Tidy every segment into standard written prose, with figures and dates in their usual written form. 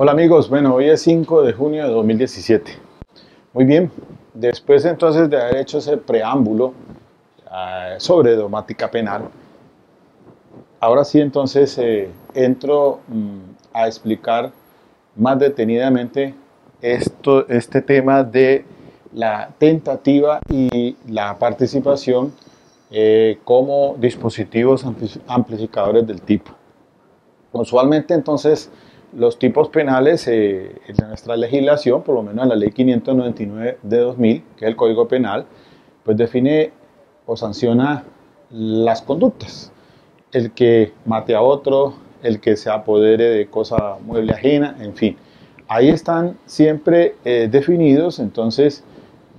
Hola amigos, bueno, hoy es 5 de junio de 2017. Muy bien, después entonces de haber hecho ese preámbulo sobre dogmática penal, ahora sí entonces entro a explicar más detenidamente este tema de la tentativa y la participación como dispositivos amplificadores del tipo. Usualmente entonces los tipos penales en nuestra legislación, por lo menos en la ley 599 de 2000, que es el Código Penal, pues define o sanciona las conductas. El que mate a otro, el que se apodere de cosa mueble ajena, en fin. Ahí están siempre definidos entonces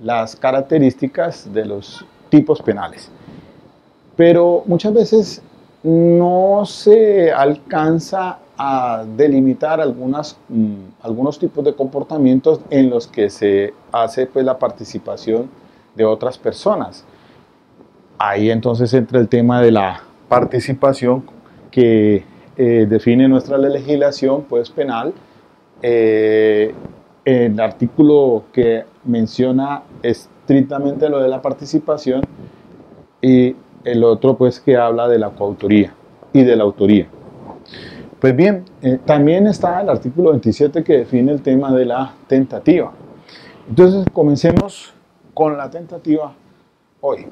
las características de los tipos penales. Pero muchas veces no se alcanza a delimitar algunos tipos de comportamientos en los que se hace pues, la participación de otras personas. Ahí entonces entra el tema de la participación que define nuestra legislación pues, penal. El artículo que menciona estrictamente lo de la participación y el otro pues que habla de la coautoría y de la autoría. Pues bien, también está el artículo 27 que define el tema de la tentativa. Entonces comencemos con la tentativa hoy.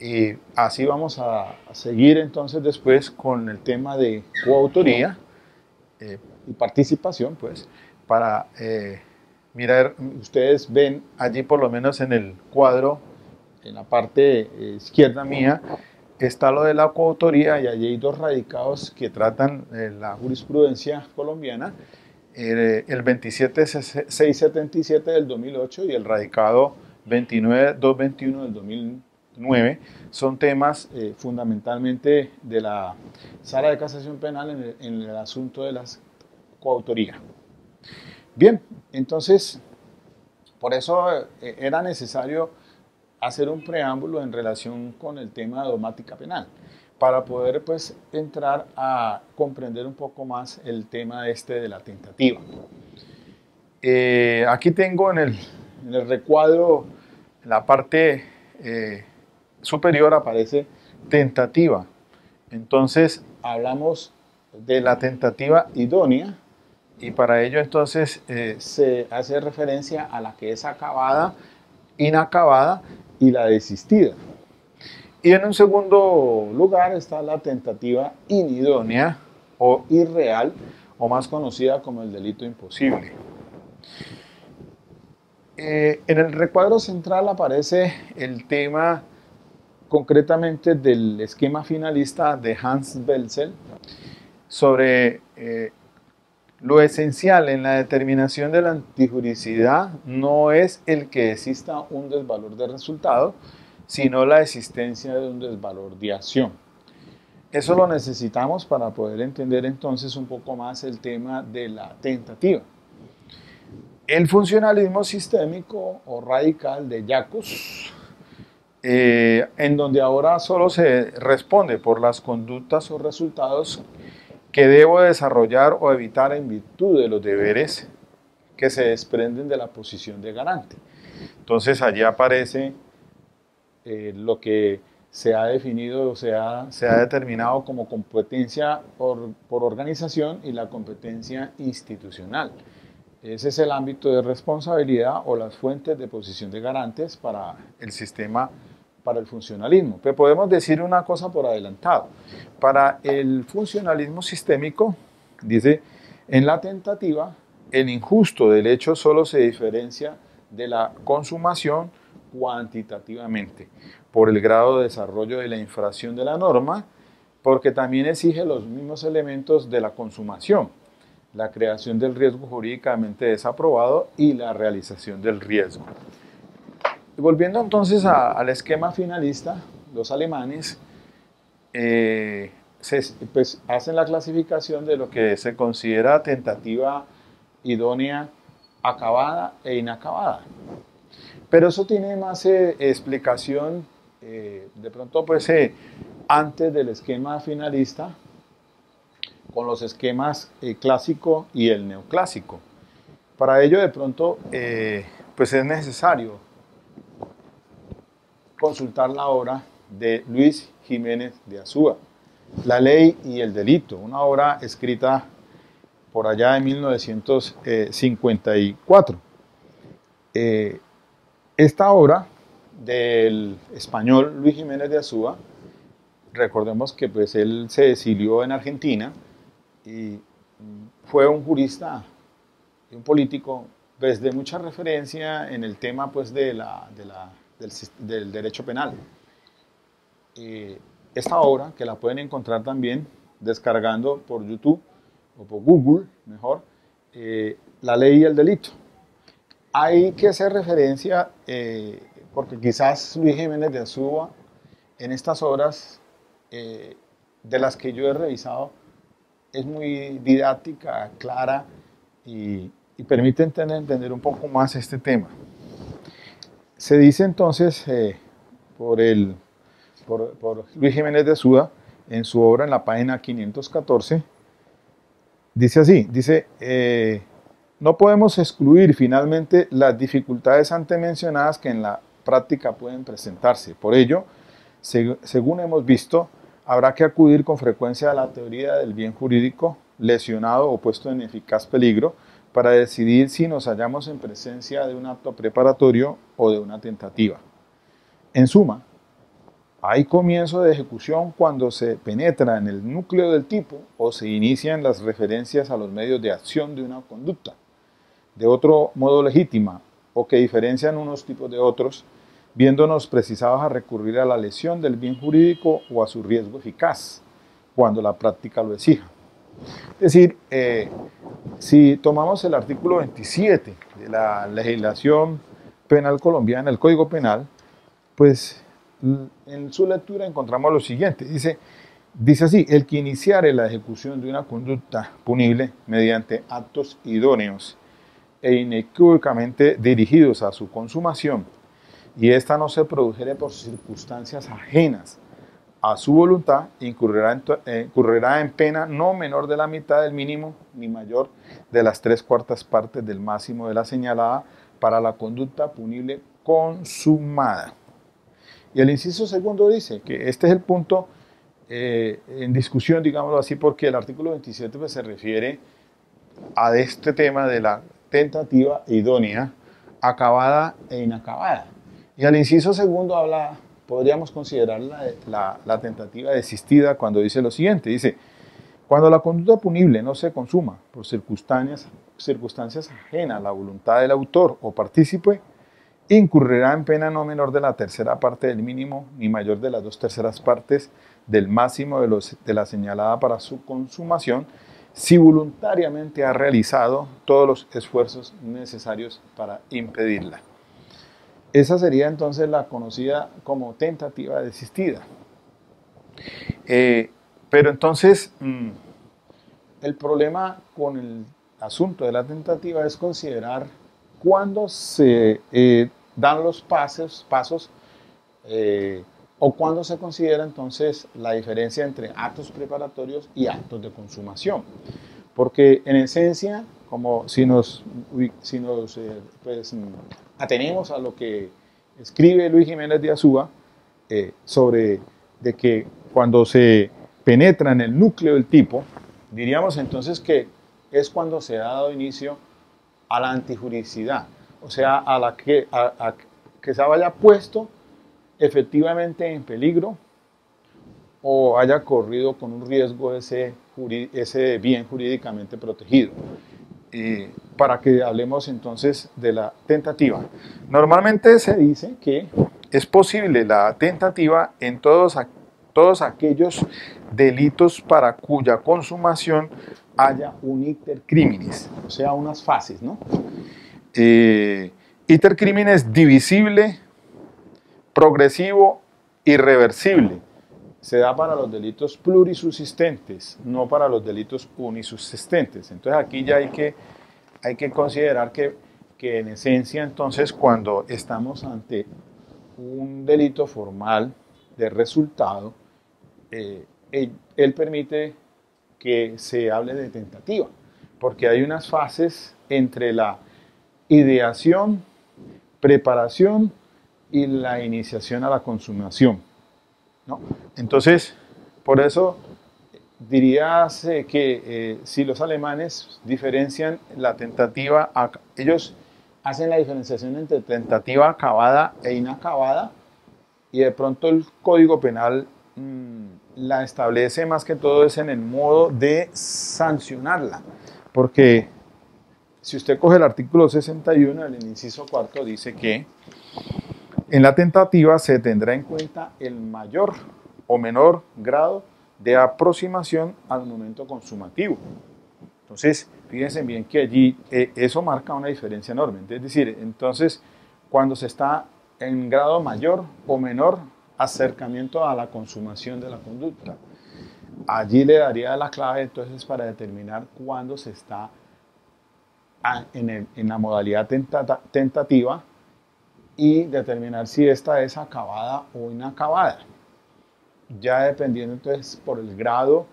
Y así vamos a seguir entonces después con el tema de coautoría y participación, pues, para mirar, ustedes ven allí por lo menos en el cuadro, en la parte izquierda mía, está lo de la coautoría y allí hay dos radicados que tratan la jurisprudencia colombiana, el 27677 del 2008 y el radicado 29221 del 2009. Son temas fundamentalmente de la Sala de Casación Penal en el asunto de la coautoría. Bien, entonces, por eso era necesario hacer un preámbulo en relación con el tema de dogmática penal, para poder pues entrar a comprender un poco más el tema de la tentativa. Aquí tengo en el recuadro, en la parte superior aparece tentativa. Entonces hablamos de la tentativa idónea y para ello entonces se hace referencia a la que es acabada, inacabada y la desistida. Y en un segundo lugar está la tentativa inidónea o irreal, o más conocida como el delito imposible. En el recuadro central aparece el tema concretamente del esquema finalista de Hans Belzel sobre lo esencial en la determinación de la antijuricidad no es el que exista un desvalor de resultado, sino la existencia de un desvalor de acción. Eso lo necesitamos para poder entender entonces un poco más el tema de la tentativa. El funcionalismo sistémico o radical de Jacobs, en donde ahora solo se responde por las conductas o resultados que debo desarrollar o evitar en virtud de los deberes que se desprenden de la posición de garante. Entonces allí aparece lo que se ha definido o se ha determinado como competencia por organización y la competencia institucional. Ese es el ámbito de responsabilidad o las fuentes de posición de garantes para el sistema, para el funcionalismo. Pero podemos decir una cosa por adelantado. Para el funcionalismo sistémico, dice, en la tentativa, el injusto del hecho solo se diferencia de la consumación cuantitativamente, por el grado de desarrollo de la infracción de la norma, porque también exige los mismos elementos de la consumación, la creación del riesgo jurídicamente desaprobado y la realización del riesgo. Y volviendo entonces al esquema finalista, los alemanes pues, hacen la clasificación de lo que se considera tentativa idónea, acabada e inacabada. Pero eso tiene más explicación, de pronto pues antes del esquema finalista, con los esquemas clásico y el neoclásico. Para ello, de pronto, pues es necesario consultar la obra de Luis Jiménez de Azúa, La ley y el delito, una obra escrita por allá en 1954. Esta obra del español Luis Jiménez de Azúa, recordemos que pues él se exilió en Argentina y fue un jurista y un político pues, de mucha referencia en el tema pues, del derecho penal. Esta obra, que la pueden encontrar también descargando por YouTube o por Google, mejor, La ley y el delito. Hay que hacer referencia, porque quizás Luis Jiménez de Azúa, en estas obras de las que yo he revisado, es muy didáctica, clara y permite entender un poco más este tema. Se dice entonces por Luis Jiménez de Azúa, en su obra en la página 514, dice así, no podemos excluir finalmente las dificultades antes mencionadas que en la práctica pueden presentarse. Por ello, según hemos visto, habrá que acudir con frecuencia a la teoría del bien jurídico lesionado o puesto en eficaz peligro para decidir si nos hallamos en presencia de un acto preparatorio o de una tentativa. En suma, hay comienzo de ejecución cuando se penetra en el núcleo del tipo o se inician las referencias a los medios de acción de una conducta, de otro modo legítima o que diferencian unos tipos de otros, viéndonos precisados a recurrir a la lesión del bien jurídico o a su riesgo eficaz, cuando la práctica lo exija. Es decir, si tomamos el artículo 27 de la legislación penal colombiana, el Código Penal, pues en su lectura encontramos lo siguiente, dice así, el que iniciare la ejecución de una conducta punible mediante actos idóneos e inequívocamente dirigidos a su consumación, y ésta no se produjere por circunstancias ajenas a su voluntad, incurrirá en pena no menor de la mitad del mínimo, ni mayor de las 3/4 partes del máximo de la señalada para la conducta punible consumada. Y el inciso segundo dice que este es el punto en discusión, digámoslo así, porque el artículo 27 pues, se refiere a este tema de la tentativa idónea, acabada e inacabada. Y al inciso segundo podríamos considerar la tentativa desistida cuando dice lo siguiente, dice, cuando la conducta punible no se consuma por circunstancias ajenas a la voluntad del autor o partícipe, incurrirá en pena no menor de la 1/3 parte del mínimo, ni mayor de las 2/3 partes del máximo de la señalada para su consumación, si voluntariamente ha realizado todos los esfuerzos necesarios para impedirla. Esa sería entonces la conocida como tentativa desistida. Pero entonces, el problema con el asunto de la tentativa es considerar cuándo se dan los pasos o cuándo se considera entonces la diferencia entre actos preparatorios y actos de consumación. Porque en esencia, como si nos atenemos a lo que escribe Luis Jiménez de Azúa sobre de que cuando se penetra en el núcleo del tipo, diríamos entonces que es cuando se ha dado inicio a la antijuricidad, o sea, a que se haya puesto efectivamente en peligro o haya corrido con un riesgo ese bien jurídicamente protegido. Para que hablemos entonces de la tentativa. Normalmente se dice que es posible la tentativa en todos aquellos delitos para cuya consumación haya un iter criminis, o sea, unas fases, ¿no? Iter criminis divisible, progresivo y reversible. Se da para los delitos plurisubsistentes, no para los delitos unisubsistentes. Entonces aquí ya hay que considerar que en esencia entonces cuando estamos ante un delito formal de resultado, él permite que se hable de tentativa, porque hay unas fases entre la ideación, preparación y la iniciación a la consumación, ¿no? Entonces, por eso dirías que si los alemanes diferencian la tentativa, ellos hacen la diferenciación entre tentativa acabada e inacabada, y de pronto el Código Penal la establece más que todo es en el modo de sancionarla, porque si usted coge el artículo 61, el inciso cuarto dice que en la tentativa se tendrá en cuenta el mayor o menor grado de aproximación al momento consumativo. Entonces, fíjense bien que allí eso marca una diferencia enorme. Es decir, entonces, cuando se está en grado mayor o menor acercamiento a la consumación de la conducta, allí le daría la clave entonces para determinar cuándo se está en la modalidad tentativa y determinar si esta es acabada o inacabada, ya dependiendo entonces por el grado,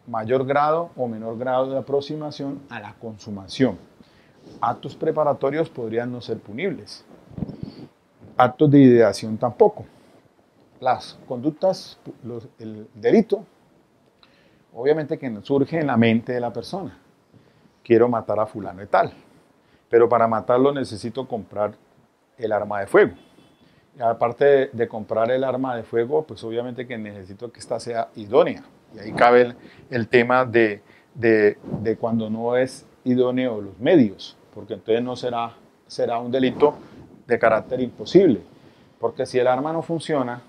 mayor grado o menor grado de aproximación a la consumación. Actos preparatorios podrían no ser punibles, actos de ideación tampoco. Las conductas, el delito, obviamente que surge en la mente de la persona. Quiero matar a fulano y tal, pero para matarlo necesito comprar el arma de fuego. Y aparte de comprar el arma de fuego, pues obviamente que necesito que ésta sea idónea. Y ahí cabe el tema de cuando no es idóneo los medios, porque entonces no será un delito de carácter imposible. Porque si el arma no funciona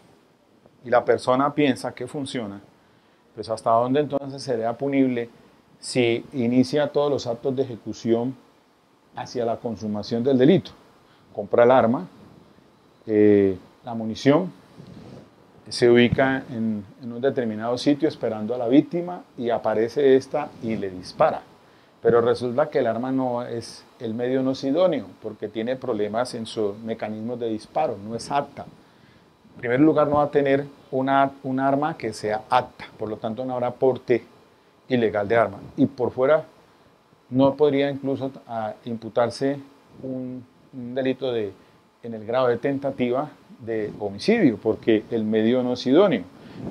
y la persona piensa que funciona, pues hasta dónde entonces sería punible si inicia todos los actos de ejecución hacia la consumación del delito. Compra el arma, la munición, se ubica en un determinado sitio esperando a la víctima y aparece esta y le dispara. Pero resulta que el arma el medio no es idóneo porque tiene problemas en sus mecanismos de disparo, no es apta. En primer lugar, no va a tener un arma que sea apta, por lo tanto no habrá porte ilegal de arma. Y por fuera no podría incluso imputarse un delito en el grado de tentativa de homicidio, porque el medio no es idóneo.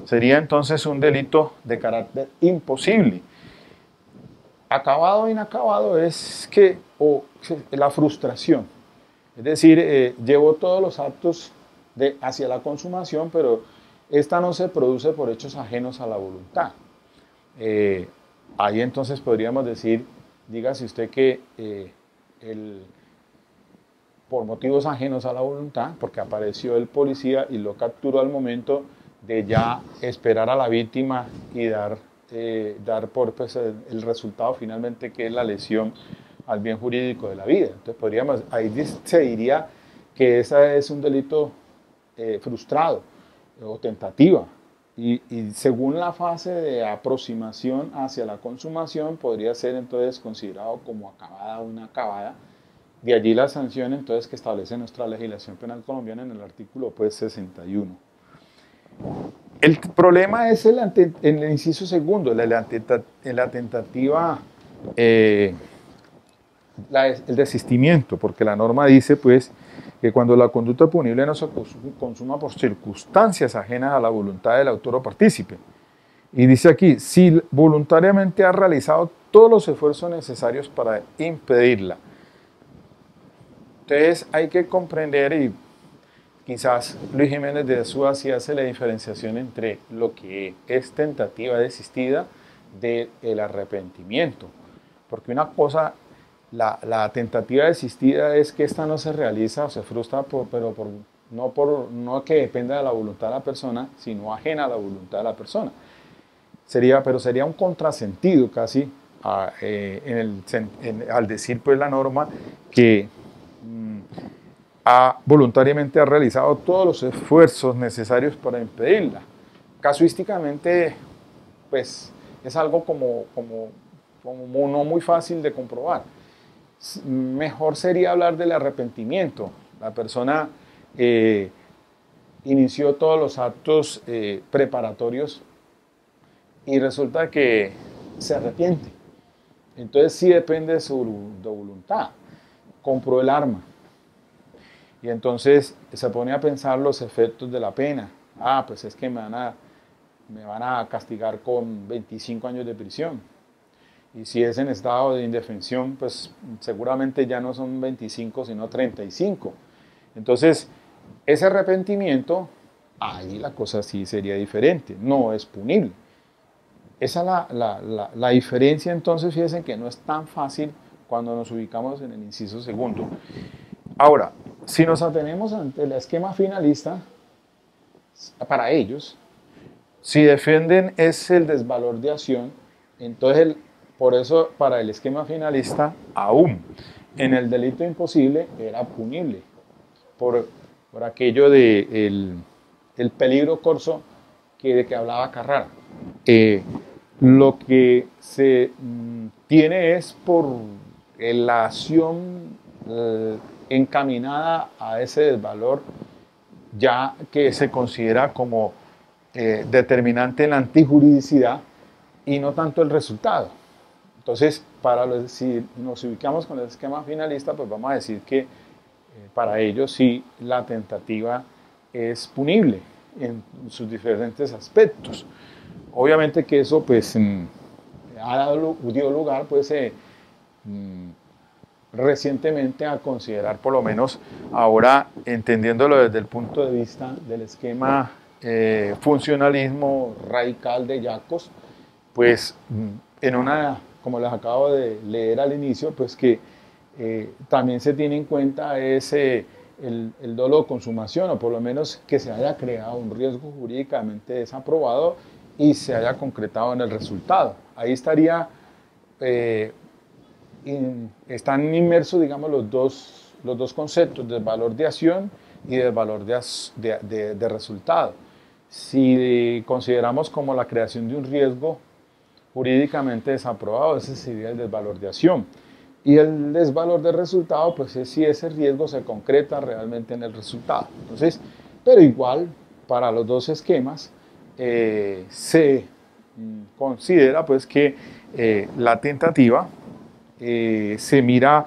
Sería entonces un delito de carácter imposible. Acabado o inacabado es la frustración. Es decir, llevo todos los actos hacia la consumación, pero esta no se produce por hechos ajenos a la voluntad. Ahí entonces podríamos decir, dígase usted que por motivos ajenos a la voluntad, porque apareció el policía y lo capturó al momento de ya esperar a la víctima y dar por pues, el resultado finalmente que es la lesión al bien jurídico de la vida. Entonces ahí se diría que ese es un delito frustrado o tentativa. Y según la fase de aproximación hacia la consumación podría ser entonces considerado como acabada o inacabada. De allí la sanción entonces que establece nuestra legislación penal colombiana en el artículo pues 61. El problema es en el inciso segundo, en la tentativa, el desistimiento, porque la norma dice pues que cuando la conducta punible no se consuma por circunstancias ajenas a la voluntad del autor o partícipe. Y dice aquí, si voluntariamente ha realizado todos los esfuerzos necesarios para impedirla. Entonces hay que comprender, y quizás Luis Jiménez de Azúa sí hace la diferenciación entre lo que es tentativa desistida del arrepentimiento. Porque una cosa, la tentativa desistida es que esta no se realiza o se frustra, no que dependa de la voluntad de la persona, sino ajena a la voluntad de la persona. Pero sería un contrasentido casi al decir pues la norma que voluntariamente ha realizado todos los esfuerzos necesarios para impedirla. Casuísticamente, pues es algo como no muy fácil de comprobar. Mejor sería hablar del arrepentimiento. La persona inició todos los actos preparatorios y resulta que se arrepiente. Entonces sí depende de su voluntad. Compró el arma. Y entonces se pone a pensar los efectos de la pena. Ah, pues es que me van a castigar con 25 años de prisión. Y si es en estado de indefensión, pues seguramente ya no son 25, sino 35. Entonces, ese arrepentimiento, ahí la cosa sí sería diferente, no es punible. Esa es la diferencia, entonces, fíjense que no es tan fácil cuando nos ubicamos en el inciso segundo. Ahora, si nos atenemos ante el esquema finalista, para ellos, si defienden es el desvalor de acción, entonces por eso para el esquema finalista, aún en el delito imposible era punible, por aquello de el peligro corso de que hablaba Carrara. Lo que se tiene es por la acción encaminada a ese desvalor, ya que se considera como determinante en la antijuridicidad y no tanto el resultado. Entonces, si nos ubicamos con el esquema finalista, pues vamos a decir que para ellos sí la tentativa es punible en sus diferentes aspectos. Obviamente que eso pues dio lugar pues recientemente a considerar, por lo menos ahora entendiéndolo desde el punto de vista del esquema funcionalismo radical de Jacobs, pues en una, como les acabo de leer al inicio, pues que también se tiene en cuenta ese el dolo de consumación, o por lo menos que se haya creado un riesgo jurídicamente desaprobado y se haya concretado en el resultado. Ahí están inmersos, digamos, los dos conceptos, del valor de acción y del valor de resultado. Si consideramos como la creación de un riesgo jurídicamente desaprobado, ese sería el desvalor de acción. Y el desvalor de resultado, pues es si ese riesgo se concreta realmente en el resultado. Entonces, pero igual, para los dos esquemas, se considera pues que la tentativa se mira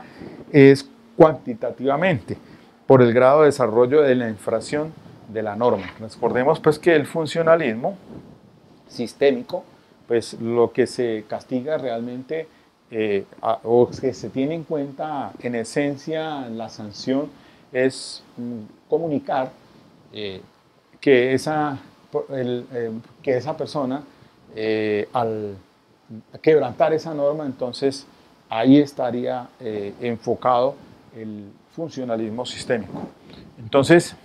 es cuantitativamente por el grado de desarrollo de la infracción de la norma. Recordemos pues que el funcionalismo sistémico, pues lo que se castiga realmente o que se tiene en cuenta en esencia la sanción es comunicar que esa persona al quebrantar esa norma, entonces ahí estaría enfocado el funcionalismo sistémico. Entonces,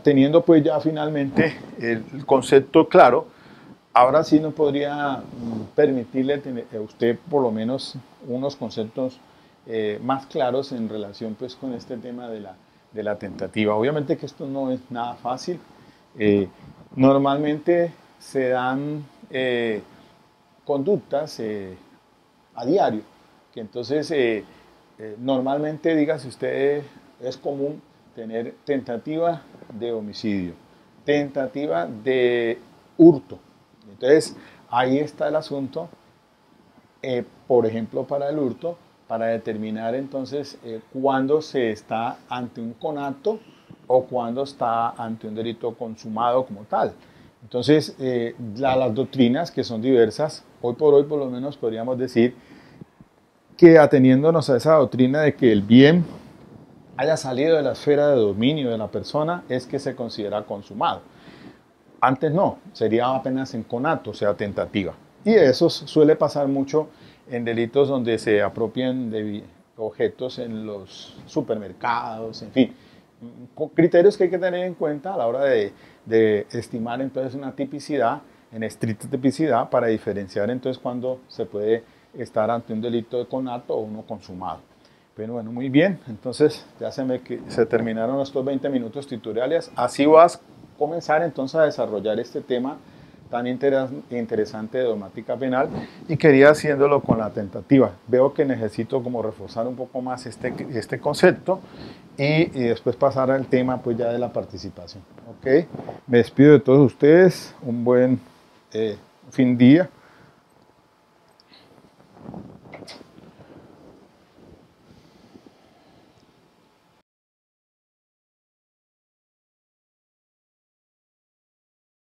teniendo pues ya finalmente el concepto claro, ahora sí nos podría permitirle a usted por lo menos unos conceptos más claros en relación pues con este tema de la tentativa. Obviamente que esto no es nada fácil. Normalmente se dan conductas a diario, que entonces normalmente, dígase usted, es común tener tentativa de homicidio, tentativa de hurto. Entonces, ahí está el asunto, por ejemplo, para el hurto, para determinar entonces cuándo se está ante un conato o cuándo está ante un delito consumado como tal. Entonces, las doctrinas, que son diversas, hoy por hoy por lo menos podríamos decir que ateniéndonos a esa doctrina de que el bien haya salido de la esfera de dominio de la persona es que se considera consumado. Antes no, sería apenas en conato, o sea, tentativa. Y eso suele pasar mucho en delitos donde se apropian de objetos en los supermercados, en fin. Criterios que hay que tener en cuenta a la hora de estimar entonces una tipicidad, en estricta tipicidad, para diferenciar entonces cuando se puede estar ante un delito de conato o uno consumado. Pero bueno, muy bien, entonces ya se terminaron estos 20 minutos tutoriales. Así vas a comenzar entonces a desarrollar este tema tan interesante de dogmática penal y quería haciéndolo con la tentativa. Veo que necesito como reforzar un poco más este concepto y después pasar al tema pues ya de la participación. ¿Ok? Me despido de todos ustedes, un buen fin día.